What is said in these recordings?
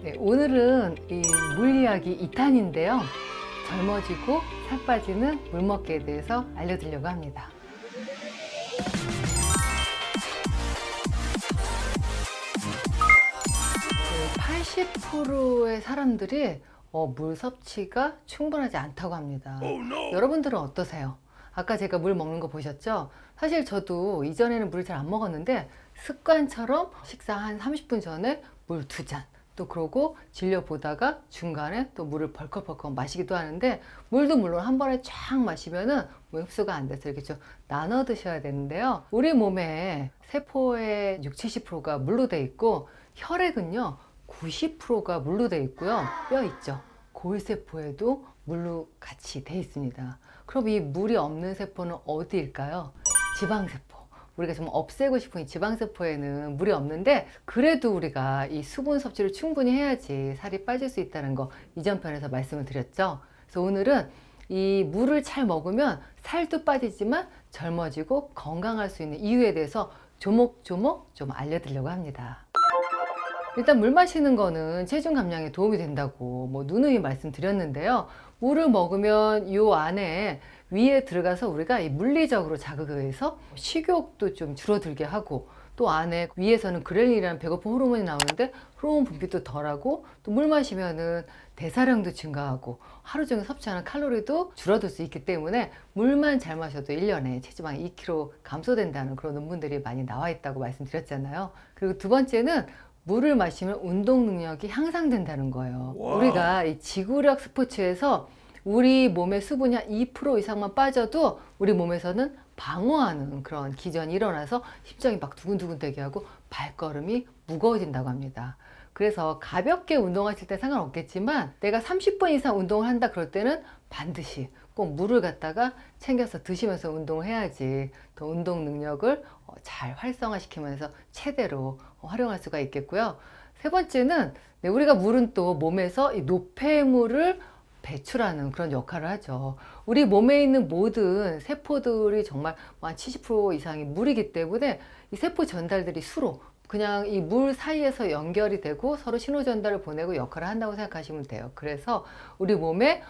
네, 오늘은 이 물 이야기 2탄인데요. 젊어지고 살 빠지는 물 먹기에 대해서 알려드리려고 합니다. 80%의 사람들이 물 섭취가 충분하지 않다고 합니다. 여러분들은 어떠세요? 아까 제가 물 먹는 거 보셨죠? 사실 저도 이전에는 물을 잘 안 먹었는데 습관처럼 식사 한 30분 전에 물 2잔, 또 그러고 진료 보다가 중간에 또 물을 벌컥벌컥 마시기도 하는데, 물도 물론 한 번에 쫙 마시면은 뭐 흡수가 안 돼서 이렇게 좀 나눠 드셔야 되는데요. 우리 몸에 세포의 60-70%가 물로 돼 있고, 혈액은요 90%가 물로 돼 있고요. 뼈 있죠, 골세포에도 물로 같이 돼 있습니다. 그럼 이 물이 없는 세포는 어디일까요? 지방세포. 우리가 좀 없애고 싶은 이 지방세포에는 물이 없는데, 그래도 우리가 이 수분 섭취를 충분히 해야지 살이 빠질 수 있다는 거 이전 편에서 말씀을 드렸죠. 그래서 오늘은 이 물을 잘 먹으면 살도 빠지지만 젊어지고 건강할 수 있는 이유에 대해서 조목조목 좀 알려드리려고 합니다. 일단 물 마시는 거는 체중 감량에 도움이 된다고 누누이 말씀드렸는데요. 물을 먹으면 요 안에 위에 들어가서 우리가 이 물리적으로 자극을 해서 식욕도 좀 줄어들게 하고, 또 안에 위에서는 그렐린이라는 배고픔 호르몬이 나오는데 호르몬 분泌도 덜하고, 또 물 마시면은 대사량도 증가하고 하루 종일 섭취하는 칼로리도 줄어들 수 있기 때문에 물만 잘 마셔도 1년에 체지방이 2kg 감소된다는 그런 논문들이 많이 나와 있다고 말씀드렸잖아요. 그리고 두 번째는 물을 마시면 운동 능력이 향상된다는 거예요. 우리가 이 지구력 스포츠에서 우리 몸의 수분이 한 2% 이상만 빠져도 우리 몸에서는 방어하는 그런 기전이 일어나서 심장이 막 두근두근 되게 하고 발걸음이 무거워진다고 합니다. 그래서 가볍게 운동하실 때 상관없겠지만, 내가 30분 이상 운동을 한다 그럴 때는 반드시 꼭 물을 갖다가 챙겨서 드시면서 운동을 해야지 더 운동 능력을 잘 활성화시키면서 최대로 활용할 수가 있겠고요. 세 번째는 우리가 물은 또 몸에서 이 노폐물을 배출하는 그런 역할을 하죠. 우리 몸에 있는 모든 세포들이 정말 한 70% 이상이 물이기 때문에 이 세포 전달들이 수로 그냥 이 물 사이에서 연결이 되고 서로 신호 전달을 보내고 역할을 한다고 생각하시면 돼요. 그래서 우리 몸에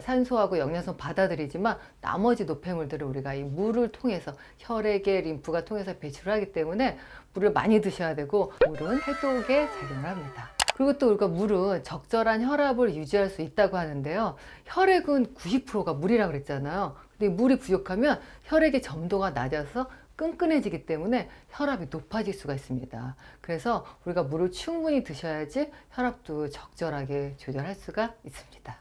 산소하고 영양소 받아들이지만 나머지 노폐물들을 우리가 이 물을 통해서 혈액의 림프가 통해서 배출을 하기 때문에 물을 많이 드셔야 되고, 물은 해독에 작용을 합니다. 그리고 또 우리가 물은 적절한 혈압을 유지할 수 있다고 하는데요. 혈액은 90%가 물이라고 그랬잖아요. 근데 물이 부족하면 혈액의 점도가 낮아서 끈끈해지기 때문에 혈압이 높아질 수가 있습니다. 그래서 우리가 물을 충분히 드셔야지 혈압도 적절하게 조절할 수가 있습니다.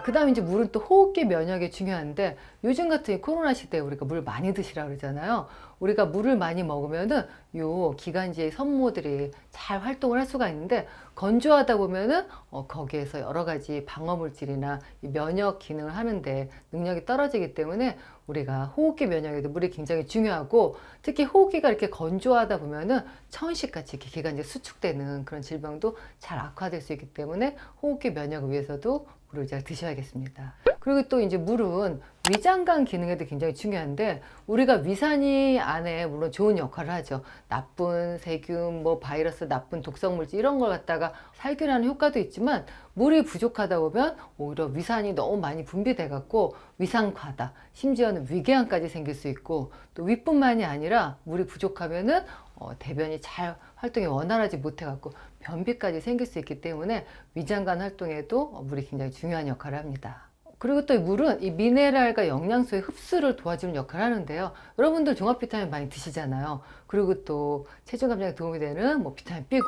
그 다음에 이제 물은 또 호흡기 면역에 중요한데, 요즘 같은 코로나 시대에 우리가 물 많이 드시라고 그러잖아요. 우리가 물을 많이 먹으면은 요 기관지의 섬모들이 잘 활동을 할 수가 있는데, 건조하다 보면은 거기에서 여러 가지 방어물질이나 면역 기능을 하는데 능력이 떨어지기 때문에 우리가 호흡기 면역에도 물이 굉장히 중요하고, 특히 호흡기가 이렇게 건조하다 보면은 천식같이 이렇게 기관지에 수축되는 그런 질병도 잘 악화될 수 있기 때문에 호흡기 면역을 위해서도 물을 잘 드셔야겠습니다. 그리고 또 이제 물은 위장관 기능에도 굉장히 중요한데, 우리가 위산이 안에 물론 좋은 역할을 하죠. 나쁜 세균, 바이러스, 나쁜 독성물질 이런 걸 갖다가 살균하는 효과도 있지만, 물이 부족하다 보면 오히려 위산이 너무 많이 분비돼 갖고 위산 과다, 심지어는 위궤양까지 생길 수 있고, 또 위뿐만이 아니라 물이 부족하면은 대변이 잘 활동이 원활하지 못해 갖고 변비까지 생길 수 있기 때문에 위장관 활동에도 물이 굉장히 중요한 역할을 합니다. 그리고 또 이 물은 이 미네랄과 영양소의 흡수를 도와주는 역할을 하는데요. 여러분들 종합 비타민 많이 드시잖아요. 그리고 또 체중 감량에 도움이 되는 비타민 B군,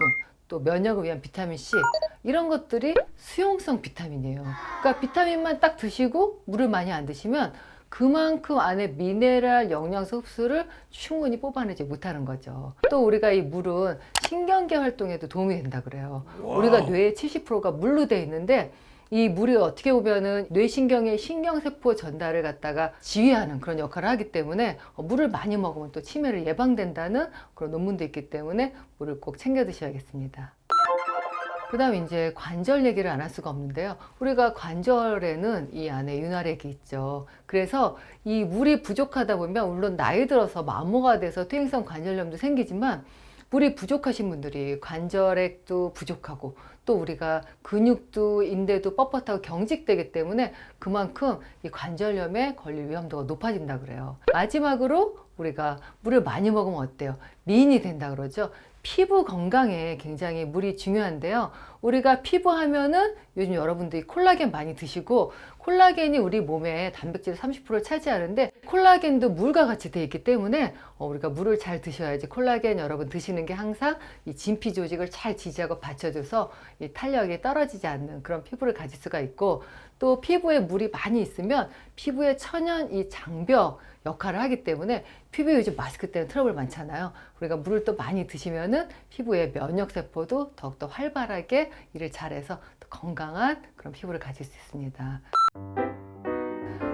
또 면역을 위한 비타민 C, 이런 것들이 수용성 비타민이에요. 그러니까 비타민만 딱 드시고 물을 많이 안 드시면 그만큼 안에 미네랄 영양소 흡수를 충분히 뽑아내지 못하는 거죠. 또 우리가 이 물은 신경계 활동에도 도움이 된다 그래요. 우리가 뇌의 70%가 물로 되어 있는데, 이 물이 어떻게 보면은 뇌신경의 신경세포 전달을 갖다가 지휘하는 그런 역할을 하기 때문에 물을 많이 먹으면 또 치매를 예방된다는 그런 논문도 있기 때문에 물을 꼭 챙겨 드셔야겠습니다. 그 다음에 이제 관절 얘기를 안 할 수가 없는데요. 우리가 관절에는 이 안에 윤활액이 있죠. 그래서 이 물이 부족하다 보면 물론 나이 들어서 마모가 돼서 퇴행성 관절염도 생기지만, 물이 부족하신 분들이 관절액도 부족하고 또 우리가 근육도 인대도 뻣뻣하고 경직되기 때문에 그만큼 이 관절염에 걸릴 위험도가 높아진다 그래요. 마지막으로 우리가 물을 많이 먹으면 어때요? 미인이 된다 그러죠. 피부 건강에 굉장히 물이 중요한데요. 우리가 피부 하면은 요즘 여러분들이 콜라겐 많이 드시고, 콜라겐이 우리 몸에 단백질 30%를 차지하는데 콜라겐도 물과 같이 되어 있기 때문에 우리가 물을 잘 드셔야지 콜라겐 여러분 드시는 게 항상 이 진피 조직을 잘 지지하고 받쳐줘서 이 탄력이 떨어지지 않는 그런 피부를 가질 수가 있고, 또 피부에 물이 많이 있으면 피부에 천연 이 장벽 역할을 하기 때문에 피부에 요즘 마스크 때문에 트러블 많잖아요. 우리가 물을 또 많이 드시면은 피부의 면역세포도 더욱더 활발하게 일을 잘해서 더 건강한 그런 피부를 가질 수 있습니다.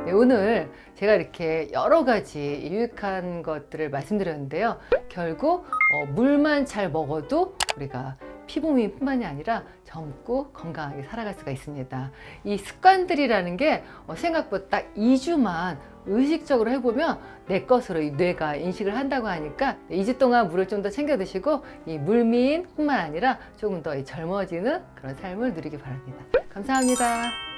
네, 오늘 제가 이렇게 여러 가지 유익한 것들을 말씀드렸는데요. 결국 물만 잘 먹어도 우리가 피부미뿐만이 아니라 젊고 건강하게 살아갈 수가 있습니다. 이 습관들이라는 게 생각보다 딱 2주만 의식적으로 해보면 내 것으로 이 뇌가 인식을 한다고 하니까 2주 동안 물을 좀 더 챙겨 드시고 이 물미인뿐만 아니라 조금 더 젊어지는 그런 삶을 누리기 바랍니다. 감사합니다.